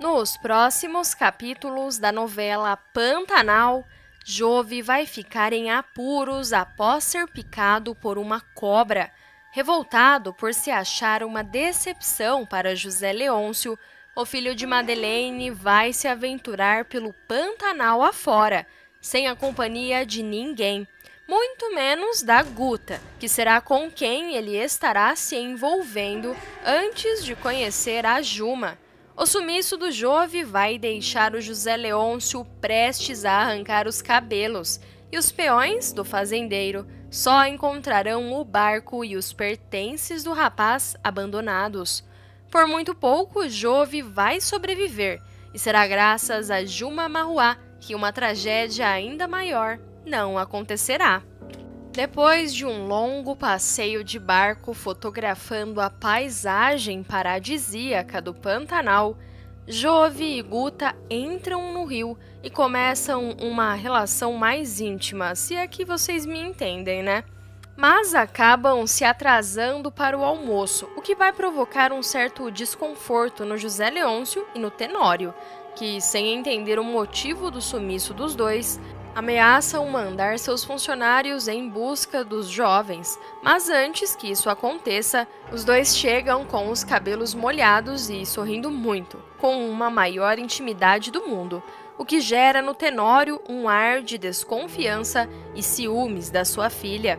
Nos próximos capítulos da novela Pantanal, Jove vai ficar em apuros após ser picado por uma cobra. Revoltado por se achar uma decepção para José Leôncio, o filho de Madeleine vai se aventurar pelo Pantanal afora, sem a companhia de ninguém, muito menos da Guta, que será com quem ele estará se envolvendo antes de conhecer a Juma. O sumiço do Jove vai deixar o José Leôncio prestes a arrancar os cabelos, e os peões do fazendeiro só encontrarão o barco e os pertences do rapaz abandonados. Por muito pouco, Jove vai sobreviver, e será graças a Juma Marruá que uma tragédia ainda maior não acontecerá. Depois de um longo passeio de barco fotografando a paisagem paradisíaca do Pantanal, Jove e Guta entram no rio e começam uma relação mais íntima, se é que vocês me entendem, né? Mas acabam se atrasando para o almoço, o que vai provocar um certo desconforto no José Leôncio e no Tenório, que, sem entender o motivo do sumiço dos dois, ameaçam mandar seus funcionários em busca dos jovens, mas antes que isso aconteça, os dois chegam com os cabelos molhados e sorrindo muito, com uma maior intimidade do mundo, o que gera no Tenório um ar de desconfiança e ciúmes da sua filha.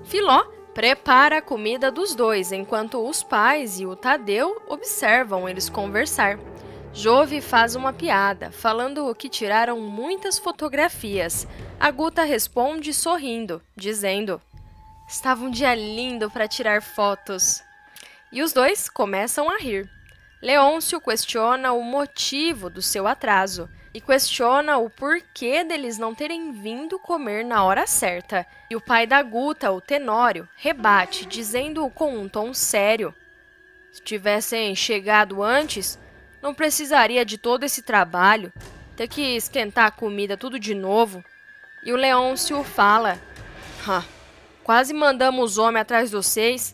Filó prepara a comida dos dois, enquanto os pais e o Tadeu observam eles conversar. Jove faz uma piada, falando que tiraram muitas fotografias. A Guta responde sorrindo, dizendo: "Estava um dia lindo para tirar fotos." E os dois começam a rir. Leôncio questiona o motivo do seu atraso e questiona o porquê deles não terem vindo comer na hora certa. E o pai da Guta, o Tenório, rebate, dizendo com um tom sério: "Se tivessem chegado antes, não precisaria de todo esse trabalho, ter que esquentar a comida tudo de novo." E o Leôncio fala: "Quase mandamos o homem atrás de vocês."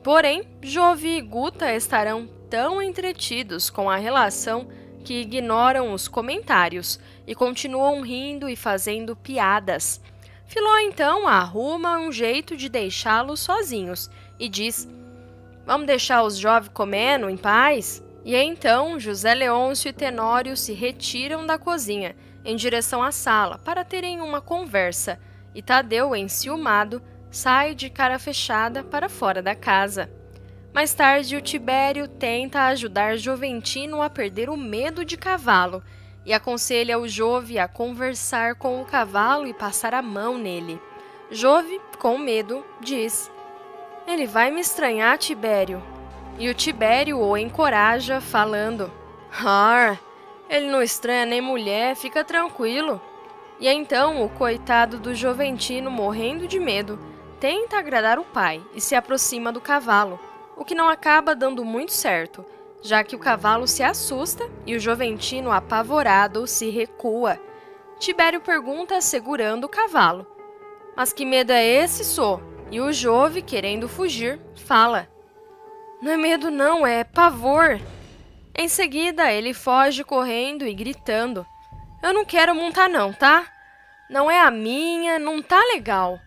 Porém, Jove e Guta estarão tão entretidos com a relação que ignoram os comentários e continuam rindo e fazendo piadas. Filó então arruma um jeito de deixá-los sozinhos e diz: "Vamos deixar os jovens comendo em paz?" E então José Leôncio e Tenório se retiram da cozinha, em direção à sala, para terem uma conversa, e Tadeu, enciumado, sai de cara fechada para fora da casa. Mais tarde, o Tibério tenta ajudar Joventino a perder o medo de cavalo, e aconselha o Jove a conversar com o cavalo e passar a mão nele. Jove, com medo, diz: "Ele vai me estranhar, Tibério." E o Tibério o encoraja, falando: ele não estranha nem mulher, fica tranquilo." E então o coitado do Joventino, morrendo de medo, tenta agradar o pai e se aproxima do cavalo, o que não acaba dando muito certo, já que o cavalo se assusta e o Joventino, apavorado, se recua. Tibério pergunta, segurando o cavalo: "Mas que medo é esse, sô?" E o Jove, querendo fugir, fala: "Não é medo não, é pavor." Em seguida, ele foge correndo e gritando: "Eu não quero montar não, tá? Não é a minha, não tá legal."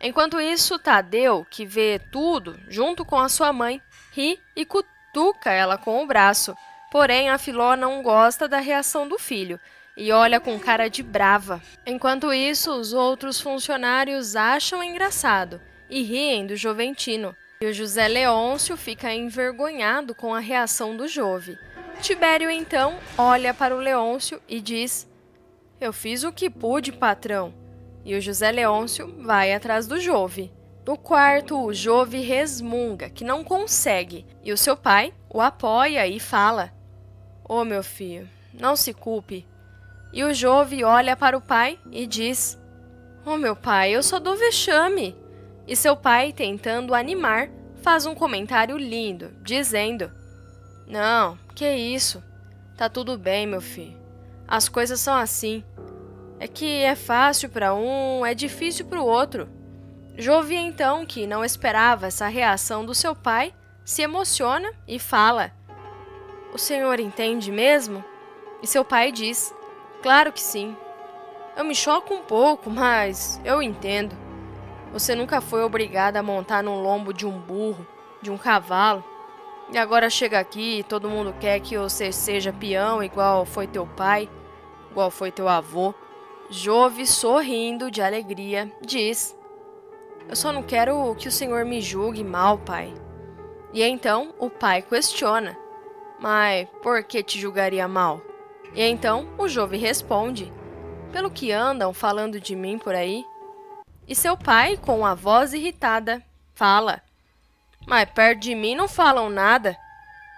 Enquanto isso, Tadeu, que vê tudo, junto com a sua mãe, ri e cutuca ela com o braço. Porém, a Filó não gosta da reação do filho e olha com cara de brava. Enquanto isso, os outros funcionários acham engraçado e riem do Joventino. E o José Leôncio fica envergonhado com a reação do Jove. Tibério, então, olha para o Leôncio e diz: "Eu fiz o que pude, patrão." E o José Leôncio vai atrás do Jove. No quarto, o Jove resmunga que não consegue, e o seu pai o apoia e fala: "Ô, meu filho, não se culpe." E o Jove olha para o pai e diz: "Ô, meu pai, eu só dou vexame." E seu pai, tentando animar, faz um comentário lindo, dizendo: "Não, que isso? Tá tudo bem, meu filho. As coisas são assim. É que é fácil para um, é difícil para o outro." Jove, então, que não esperava essa reação do seu pai, se emociona e fala: O senhor entende mesmo? E seu pai diz: claro que sim. Eu me choco um pouco, mas eu entendo. Você nunca foi obrigada a montar no lombo de um burro, de um cavalo. E agora chega aqui e todo mundo quer que você seja peão igual foi teu pai, igual foi teu avô. Jove, sorrindo de alegria, diz: eu só não quero que o senhor me julgue mal, pai. E então o pai questiona: mas por que te julgaria mal? E então o Jove responde: pelo que andam falando de mim por aí. E seu pai, com a voz irritada, fala: mas perto de mim não falam nada.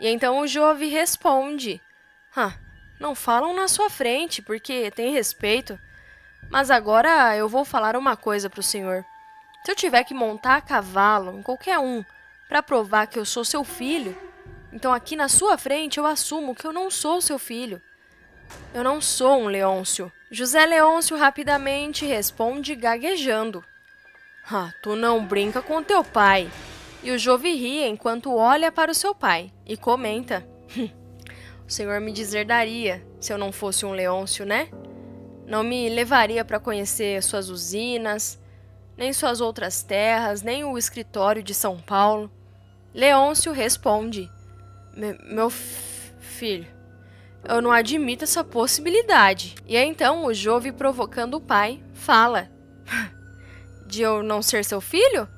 E então o Jove responde: não falam na sua frente, porque tem respeito. Mas agora eu vou falar uma coisa para o senhor. Se eu tiver que montar a cavalo em qualquer um para provar que eu sou seu filho, então aqui na sua frente eu assumo que eu não sou seu filho. Eu não sou um Leôncio. José Leôncio rapidamente responde gaguejando: tu não brinca com teu pai. E o Jove ri enquanto olha para o seu pai e comenta: o senhor me deserdaria se eu não fosse um Leôncio, né? Não me levaria para conhecer suas usinas, nem suas outras terras, nem o escritório de São Paulo. Leôncio responde: meu filho, eu não admito essa possibilidade. E então o Jove, provocando o pai, fala: de eu não ser seu filho?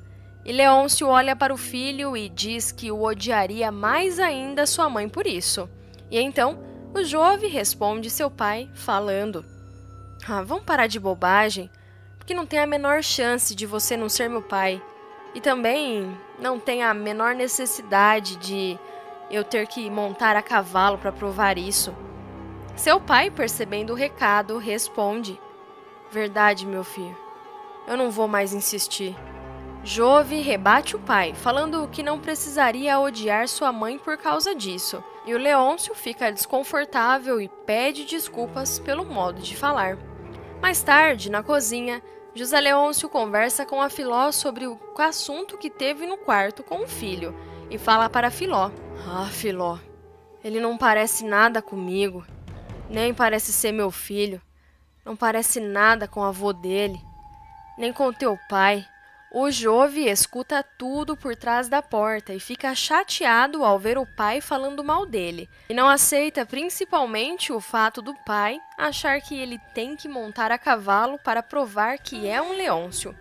E Leôncio olha para o filho e diz que o odiaria mais ainda sua mãe por isso. E então o Jove responde seu pai falando: vamos parar de bobagem, porque não tem a menor chance de você não ser meu pai. E também não tem a menor necessidade de eu ter que montar a cavalo para provar isso. Seu pai, percebendo o recado, responde: verdade, meu filho. Eu não vou mais insistir. Jove rebate o pai, falando que não precisaria odiar sua mãe por causa disso. E o Leôncio fica desconfortável e pede desculpas pelo modo de falar. Mais tarde, na cozinha, José Leôncio conversa com a Filó sobre o assunto que teve no quarto com o filho e fala para Filó: Filó, ele não parece nada comigo, nem parece ser meu filho, não parece nada com o avô dele, nem com teu pai. O Jove escuta tudo por trás da porta e fica chateado ao ver o pai falando mal dele. E não aceita principalmente o fato do pai achar que ele tem que montar a cavalo para provar que é um Leôncio.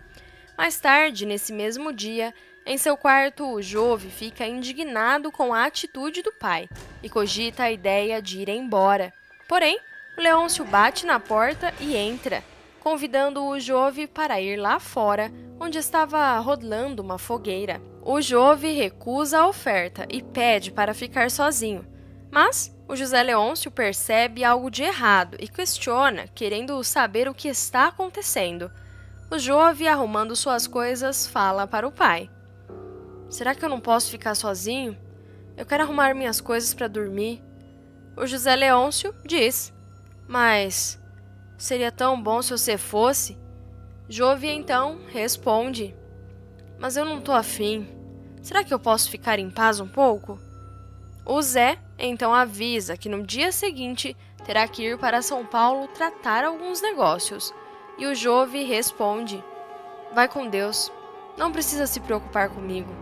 Mais tarde, nesse mesmo dia, em seu quarto, o Jove fica indignado com a atitude do pai e cogita a ideia de ir embora. Porém, o Leôncio bate na porta e entra, convidando o Jove para ir lá fora, onde estava rodando uma fogueira. O Jove recusa a oferta e pede para ficar sozinho. Mas o José Leôncio percebe algo de errado e questiona, querendo saber o que está acontecendo. O Jove, arrumando suas coisas, fala para o pai: será que eu não posso ficar sozinho? Eu quero arrumar minhas coisas para dormir. O José Leôncio diz: mas seria tão bom se você fosse. Jove então responde: mas eu não tô afim. Será que eu posso ficar em paz um pouco? O Zé então avisa que no dia seguinte terá que ir para São Paulo tratar alguns negócios. E o Jove responde: vai com Deus, não precisa se preocupar comigo.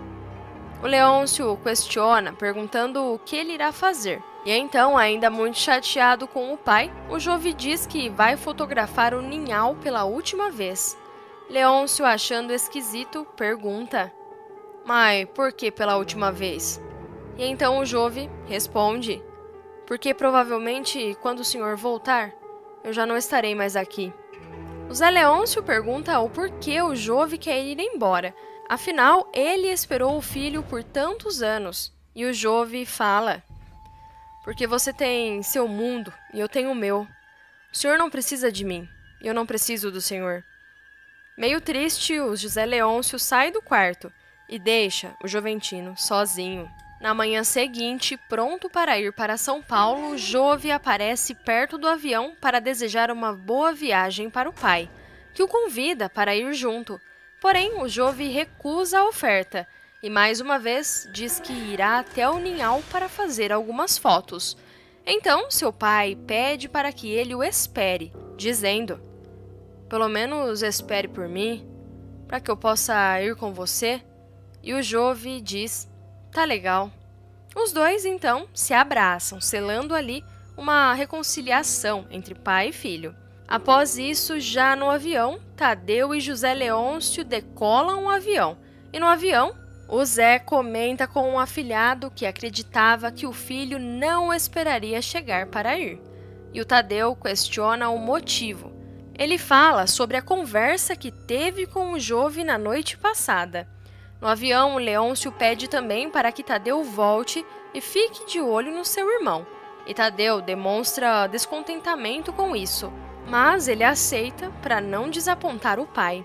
O Leôncio o questiona, perguntando o que ele irá fazer. E então, ainda muito chateado com o pai, o Jove diz que vai fotografar o ninhal pela última vez. Leôncio, achando esquisito, pergunta: mas por que pela última vez? E então o Jove responde: porque provavelmente quando o senhor voltar, eu já não estarei mais aqui. O Zé Leôncio pergunta o porquê o Jove quer ir embora. Afinal, ele esperou o filho por tantos anos. E o Jove fala: porque você tem seu mundo e eu tenho o meu. O senhor não precisa de mim e eu não preciso do senhor. Meio triste, o José Leôncio sai do quarto e deixa o Joventino sozinho. Na manhã seguinte, pronto para ir para São Paulo, Jove aparece perto do avião para desejar uma boa viagem para o pai, que o convida para ir junto. Porém, o Jove recusa a oferta e mais uma vez diz que irá até o ninhal para fazer algumas fotos. Então seu pai pede para que ele o espere, dizendo: "Pelo menos espere por mim, para que eu possa ir com você." E o Jove diz: "Tá legal." Os dois então se abraçam, selando ali uma reconciliação entre pai e filho. Após isso, já no avião, Tadeu e José Leôncio decolam o avião. E no avião, o Zé comenta com um afilhado que acreditava que o filho não o esperaria chegar para ir. E o Tadeu questiona o motivo. Ele fala sobre a conversa que teve com o Jove na noite passada. No avião, o Leôncio pede também para que Tadeu volte e fique de olho no seu irmão. E Tadeu demonstra descontentamento com isso, mas ele aceita para não desapontar o pai.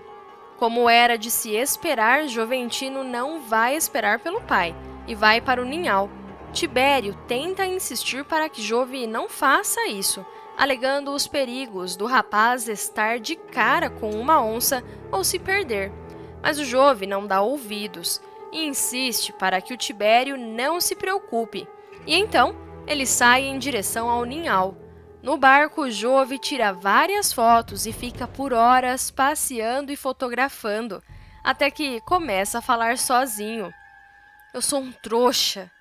Como era de se esperar, Joventino não vai esperar pelo pai e vai para o ninhal. Tibério tenta insistir para que Jove não faça isso, alegando os perigos do rapaz estar de cara com uma onça ou se perder. Mas o Jove não dá ouvidos e insiste para que o Tibério não se preocupe. E então ele sai em direção ao ninhal. No barco, Jove tira várias fotos e fica por horas passeando e fotografando, até que começa a falar sozinho. "Eu sou um trouxa.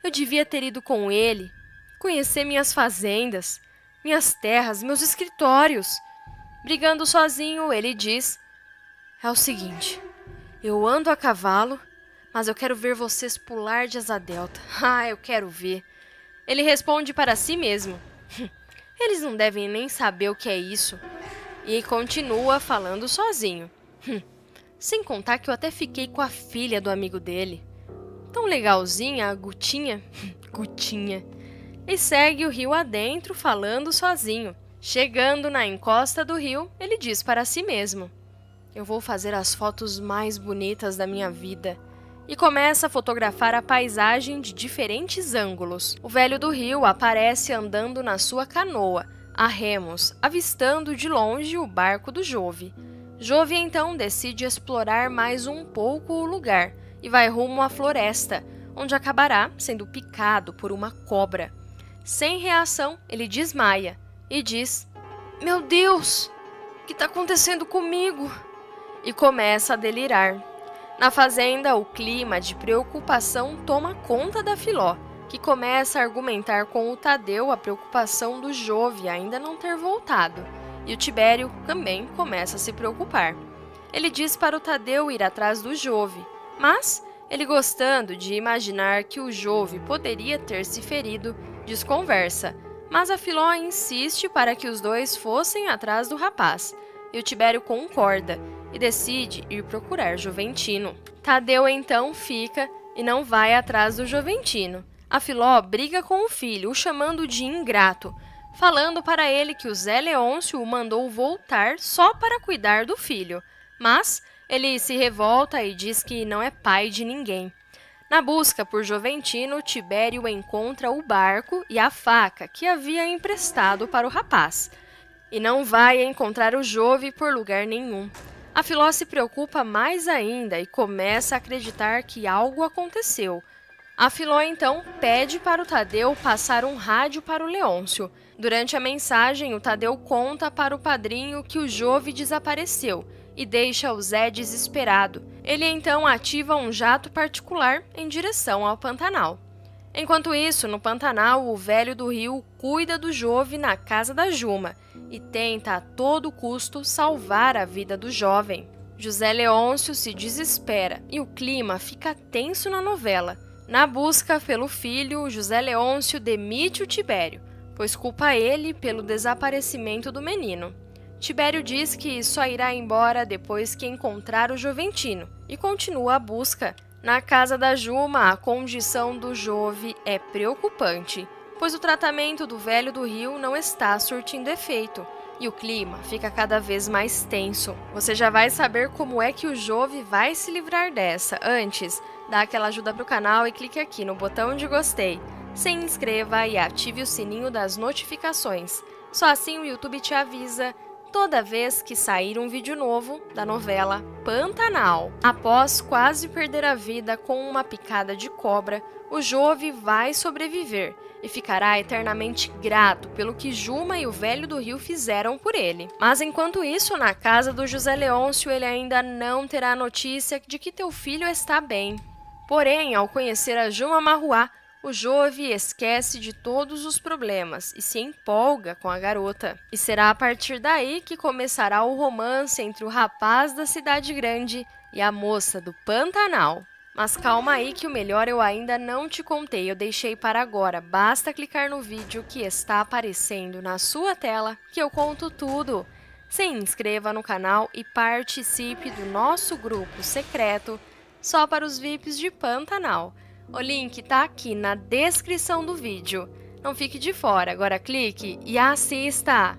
Eu devia ter ido com ele, conhecer minhas fazendas, minhas terras, meus escritórios." Brigando sozinho, ele diz: "É o seguinte, eu ando a cavalo, mas eu quero ver vocês pular de asa delta. Eu quero ver." Ele responde para si mesmo: "Eles não devem nem saber o que é isso." E continua falando sozinho: "Sem contar que eu até fiquei com a filha do amigo dele. Tão legalzinha a Gutinha." Gutinha. E segue o rio adentro falando sozinho. Chegando na encosta do rio, ele diz para si mesmo: "Eu vou fazer as fotos mais bonitas da minha vida." E começa a fotografar a paisagem de diferentes ângulos. O velho do rio aparece andando na sua canoa, a remos, avistando de longe o barco do Jove. Jove então decide explorar mais um pouco o lugar e vai rumo à floresta, onde acabará sendo picado por uma cobra. Sem reação, ele desmaia e diz: "Meu Deus, o que está acontecendo comigo?" E começa a delirar. Na fazenda, o clima de preocupação toma conta da Filó, que começa a argumentar com o Tadeu a preocupação do Jove ainda não ter voltado. E o Tibério também começa a se preocupar. Ele diz para o Tadeu ir atrás do Jove, mas ele, gostando de imaginar que o Jove poderia ter se ferido, desconversa. Mas a Filó insiste para que os dois fossem atrás do rapaz, e o Tibério concorda e decide ir procurar Joventino. Tadeu então fica e não vai atrás do Joventino. A Filó briga com o filho, o chamando de ingrato, falando para ele que o Zé Leôncio o mandou voltar só para cuidar do filho. Mas ele se revolta e diz que não é pai de ninguém. Na busca por Joventino, Tibério encontra o barco e a faca que havia emprestado para o rapaz. E não vai encontrar o Jove por lugar nenhum. A Filó se preocupa mais ainda e começa a acreditar que algo aconteceu. A Filó então pede para o Tadeu passar um rádio para o Leôncio. Durante a mensagem, o Tadeu conta para o padrinho que o Jove desapareceu e deixa o Zé desesperado. Ele então ativa um jato particular em direção ao Pantanal. Enquanto isso, no Pantanal, o velho do rio cuida do Jove na casa da Juma e tenta a todo custo salvar a vida do jovem. José Leôncio se desespera e o clima fica tenso na novela. Na busca pelo filho, José Leôncio demite o Tibério, pois culpa ele pelo desaparecimento do menino. Tibério diz que só irá embora depois que encontrar o Joventino e continua a busca. Na casa da Juma, a condição do Jove é preocupante, pois o tratamento do velho do rio não está surtindo efeito e o clima fica cada vez mais tenso. Você já vai saber como é que o Jove vai se livrar dessa. Antes, dá aquela ajuda para o canal e clique aqui no botão de gostei. Se inscreva e ative o sininho das notificações. Só assim o YouTube te avisa toda vez que sair um vídeo novo da novela Pantanal. Após quase perder a vida com uma picada de cobra, o Jove vai sobreviver e ficará eternamente grato pelo que Juma e o Velho do Rio fizeram por ele. Mas enquanto isso, na casa do José Leôncio, ele ainda não terá notícia de que teu filho está bem. Porém, ao conhecer a Juma Marruá, o Jove esquece de todos os problemas e se empolga com a garota. E será a partir daí que começará o romance entre o rapaz da cidade grande e a moça do Pantanal. Mas calma aí que o melhor eu ainda não te contei, eu deixei para agora. Basta clicar no vídeo que está aparecendo na sua tela que eu conto tudo. Se inscreva no canal e participe do nosso grupo secreto só para os VIPs de Pantanal. O link está aqui na descrição do vídeo. Não fique de fora, agora clique e assista!